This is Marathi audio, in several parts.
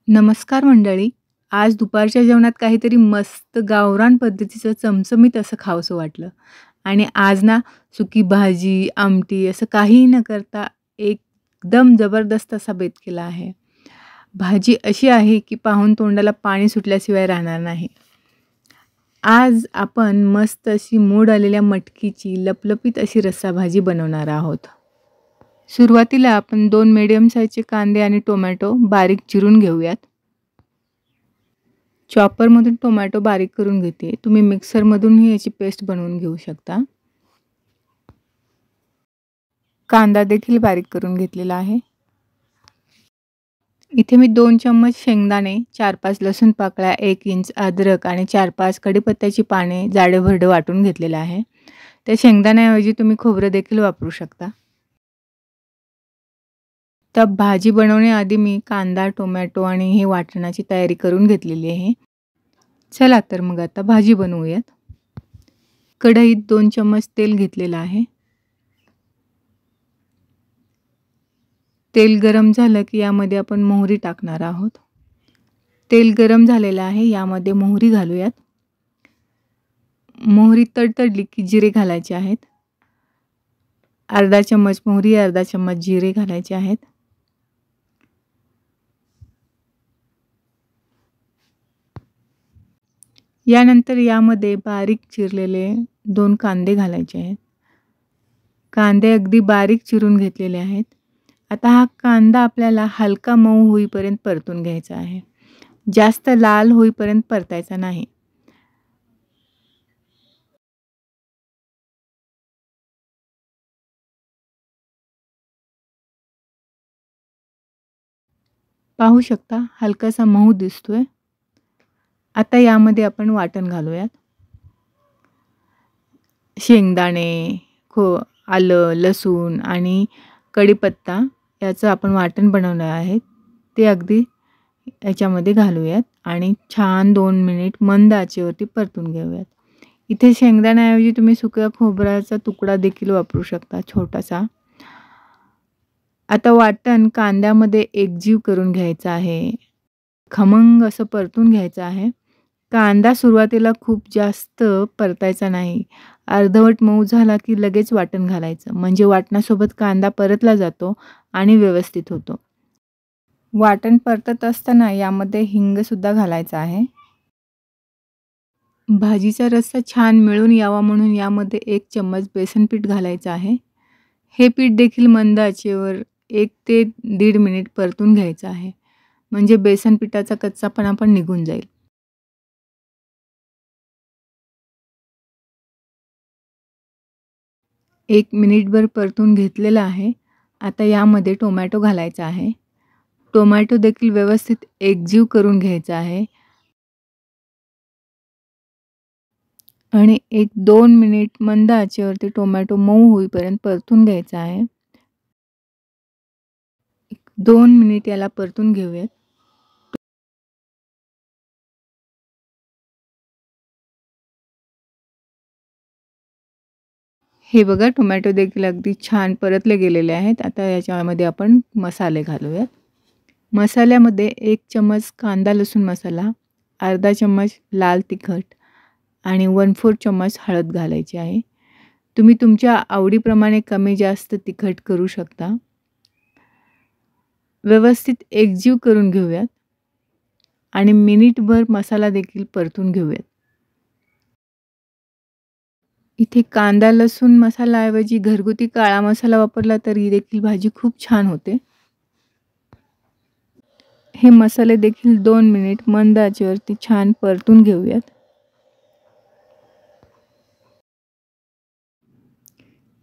नमस्कार मंडळी. आज दुपारच्या जेवणात काहीतरी मस्त गावरान पद्धतीचं चमचमीत असं खावंसं वाटलं आणि आज ना सुकी भाजी, आमटी असं काहीही न करता एकदम जबरदस्त असा बेत केला आहे. भाजी अशी आहे की पाहून तोंडाला पाणी सुटल्याशिवाय राहणार नाही. आज आपण मस्त अशी मोड आलेल्या मटकीची लपलपीत अशी रस्सा भाजी बनवणार आहोत. सुरुवातीला आपण 2 मीडियम साईजचे कांदे आणि टोमॅटो बारीक चिरून घेऊयात. चॉपरमधून टोमॅटो बारीक करून घेते. तुम्ही मिक्सरमधूनही याची पेस्ट बनवून घेऊ शकता. कांदा देखील बारीक करून घेतलेला आहे. इथे मी 2 चम्मच शेंगदाणे, 4-5 लसूण पाकळ्या, 1 इंच अद्रक आणि 4-5 कढीपत्त्याची पाने जाडे-भरडे वाटून घेतलेलं आहे. त्या शेंगदाण्याऐवजी तुम्ही खोबरं देखील वापरू शकता. तर भाजी बनवण्याआधी मी कांदा, टोमॅटो आणि हे वाटणाची तयारी करून घेतलेली आहे. चला तर मग आता भाजी बनवूयात. कढईत 2 चम्मच तेल घेतलेलं आहे. तेल गरम झालं की यामध्ये आपण मोहरी टाकणार आहोत. तेल गरम झालेलं आहे. यामध्ये मोहरी घालूयात. मोहरी तडतडली की जिरे घालायचे आहेत. अर्धा चम्मच मोहरी, अर्धा चम्मच जिरे घालायचे आहेत. यानंतर यामध्ये बारीक चिरलेले 2 कांदे घालायचे आहेत. कांदे अगदी बारीक चिरून घेतलेले आहेत. आता हा कांदा आपल्याला हलका मऊ होईपर्यंत परतून घ्यायचा आहे. जास्त लाल होईपर्यंत परतायचा नाही. पाहू शकता हलकासा मऊ दिसतोय. आता यामध्ये आपण वाटण घालूयात. शेंगदाणे, आलं, लसूण आणि कढीपत्ता याचं आपण वाटण बनवलं आहे. ते अगदी याच्यामध्ये घालूयात आणि छान 2 मिनिट मंद आचेवरती परतून घेऊयात. इथे शेंगदाण्याऐवजी तुम्ही सुक्या खोबऱ्याचा तुकडा देखील वापरू शकता छोटासा. आता वाटण कांद्यामध्ये एकजीव करून घ्यायचं आहे. खमंग असं परतून घ्यायचं आहे. कांदा सुरुवातीला खूप जास्त परतायचा नाही. अर्धवट मऊ झाला की लगेच वाटण घालायचं. म्हणजे वाटणासोबत कांदा परतला जातो आणि व्यवस्थित होतो. वाटण परतत असताना यामध्ये हिंगसुद्धा घालायचा आहे. भाजीचा रस्सा छान मिळून यावा म्हणून यामध्ये 1 चम्मच बेसन पीठ घालायचं आहे. हे पीठ देखील मंद आचेवर 1 ते 1.5 मिनिट परतून घ्यायचं आहे. म्हणजे बेसन पिठाचा कच्चापणा पण निघून जाईल. 1 मिनिटभर परतून घेतलेलं आहे. आता यामध्ये टोमॅटो घालायचा आहे. टोमॅटो देखील व्यवस्थित एकजीव करून घ्यायचा आहे. आणि 1-2 मिनिट मंद आचेवरती टोमॅटो मऊ होईपर्यंत परतून घ्यायचा आहे. 2 मिनिट याला परतून घेऊयात. हे बघा टोमॅटो देखील अगदी छान परतले गेलेले आहेत. आता याच्यामध्ये आपण मसाले घालूयात. मसाल्यामध्ये 1 चम्मच कांदा लसूण मसाला, अर्धा चम्मच लाल तिखट आणि 1/4 चम्मच हळद घालायची आहे. तुम्ही तुमच्या आवडीप्रमाणे कमी जास्त तिखट करू शकता. व्यवस्थित एकजीव करून घेऊयात आणि मिनिटभर मसाला देखील परतून घेऊयात. इथे कांदा लसूण मसाल्याऐवजी घरगुती काळा मसाला वापरला तरी देखील भाजी खूप छान होते. हे मसाले देखील 2 मिनिट मंद आचेवरती छान परतून घेऊयात.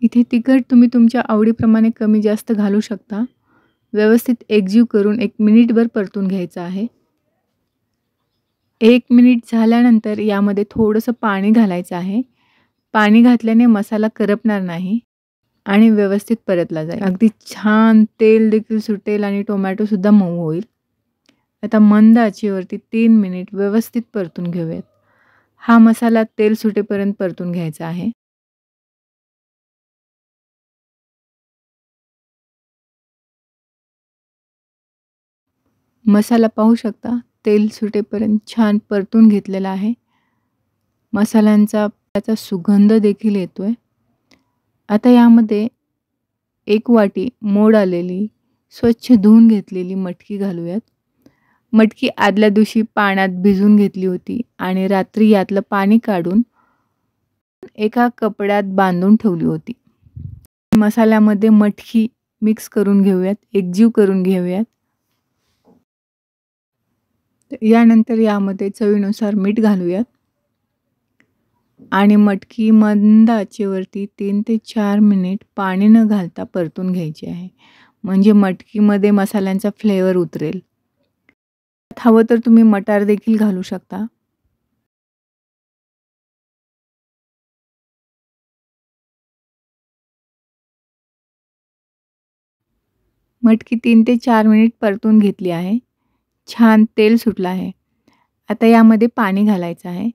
इथे तिखट तुम्ही तुमच्या आवडीप्रमाणे कमी जास्त घालू शकता. व्यवस्थित एकजीव करून 1 मिनिटभर परतून घ्यायचं आहे. 1 मिनिट झाल्यानंतर यामध्ये थोडंसं पाणी घालायचं आहे. पाणी घातल्याने मसाला करपणार नाही आणि व्यवस्थित परतला जाईल. अगदी छान तेल देखील सुटेल आणि टोमॅटोसुद्धा मऊ होईल. आता मंद आचेवरती 3 मिनिट व्यवस्थित परतून घेऊयात. हा मसाला तेल सुटेपर्यंत परतून घ्यायचा आहे. मसाला पाहू शकता तेल सुटेपर्यंत छान परतून घेतलेला आहे. मसाल्यांचा त्याचा सुगंध देखील येतोय. आता यामध्ये 1 वाटी मोड आलेली स्वच्छ धुवून घेतलेली मटकी घालूयात. मटकी आदल्या दिवशी पाण्यात भिजवून घेतली होती आणि रात्री यातलं पाणी काढून एका कपड्यात बांधून ठेवली होती. मसाल्यामध्ये मटकी मिक्स करून घेऊयात, एकजीव करून घेऊयात. यानंतर यामध्ये चवीनुसार मीठ घालूयात आणि मटकी मंद आचेवरती 3 ते 4 मिनिट पाणी न घालता परतून घ्यायची आहे. म्हणजे मटकीमध्ये मसाल्यांचा फ्लेवर उतरेल. हवं तर तुम्ही मटार देखील घालू शकता. मटकी 3 ते 4 मिनिट परतून घेतली आहे. छान तेल सुटलं आहे. आता यामध्ये पाणी घालायचं आहे.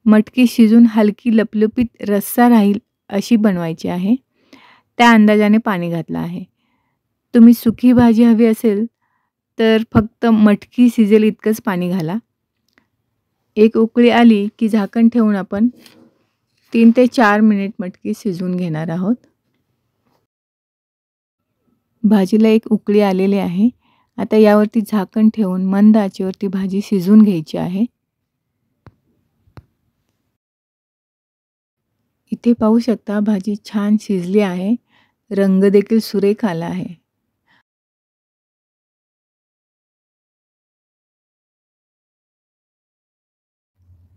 मटकी शिजून हलकी लपलपीत रस्सा राहील अशी बनवायची आहे. त्या अंदाजाने पाणी घातलं आहे. तुम्ही सुकी भाजी हवी असेल तर फक्त मटकी शिजेल इतकंच पाणी घाला. एक उकळी आली की झाकण ठेवून आपण 3 ते 4 मिनिट मटकी शिजवून घेणार आहोत. भाजीला एक उकळी आलेली आहे. आता यावरती झाकण ठेवून मंद आचेवरती भाजी शिजवून घ्यायची आहे. इथे पाहू शकता भाजी छान शिजली आहे. रंग देखील सुरेख आला आहे.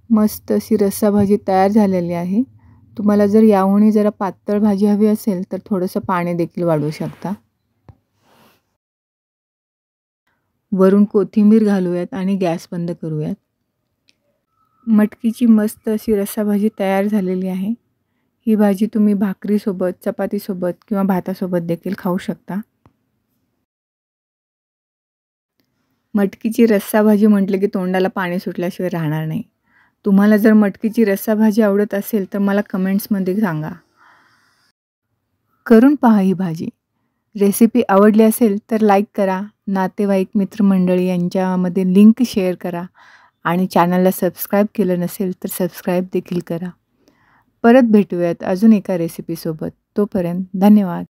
मस्त अशी रस्सा भाजी तयार झालेली आहे. तुम्हाला जर याहूनही जरा पातळ भाजी हवी असेल तर थोडंसं पाणी देखील वाढवू शकता. वरून कोथिंबीर घालूयात आणि गॅस बंद करूयात. मटकीची मस्त अशी रस्सा भाजी तयार झालेली आहे. ही भाजी तुम्ही भाकरीसोबत, चपातीसोबत किंवा भातासोबत देखील खाऊ शकता. मटकीची रस्सा भाजी म्हटलं की तोंडाला पाणी सुटल्याशिवाय राहणार नाही. तुम्हाला जर मटकीची रस्सा भाजी आवडत असेल तर मला कमेंट्समध्ये सांगा. करून पहा ही भाजी. रेसिपी आवडली असेल तर लाईक करा. नातेवाईक मित्रमंडळी यांच्यामध्ये लिंक शेअर करा आणि चॅनलला सबस्क्राईब केलं नसेल तर सबस्क्राईब देखील करा. परत भेटूयात अजून एका रेसिपीसोबत. तोपर्यंत धन्यवाद.